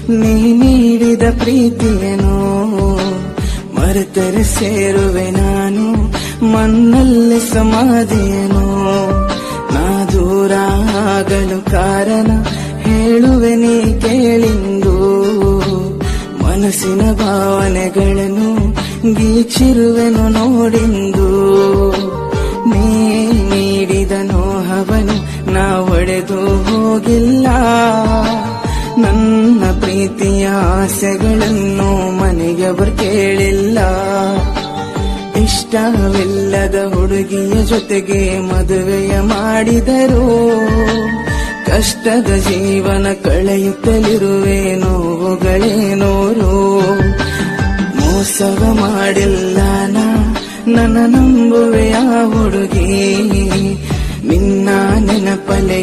ನೀ ನೀಡಿದ ಪ್ರೀತಿಯನು ಮರೆತರೆ ಸೇರುವೆ ನಾನು ಮಣ್ಣಲ್ಲಿ ಸಮಾಧಿಯನು. ನಾ ದೂರ ಆಗಲು ಕಾರಣ ಹೇಳುವೆ ನೀ ಕೇಳಿಂದು. ಮನಸ್ಸಿನ ಭಾವನೆಗಳನ್ನು ಗೀಚಿರುವೆನು ನೋಡಿಂದು. ನೀ ನೀಡಿದ ನೋಹವನು ನಾ ಒಡೆದು ಹೋಗಿಲ್ಲ. ನನ್ನ ಪ್ರೀತಿಯ ಆಸೆಗಳನ್ನು ಮನೆಗೆ ಕೇಳಿಲ್ಲ. ಇಷ್ಟವಿಲ್ಲದ ಹುಡುಗಿಯ ಜೊತೆಗೆ ಮದುವೆಯ ಮಾಡಿದರು. ಕಷ್ಟದ ಜೀವನ ಕಳೆಯುತ್ತಲಿರುವೆ ನೋವುಗಳೇ ನೂರು. ಮೋಸವ ಮಾಡಿಲ್ಲ ನನ್ನ ನಂಬುವೆಯ ಹುಡುಗಿ. ನಿನ್ನ ನೆನಪಲೆ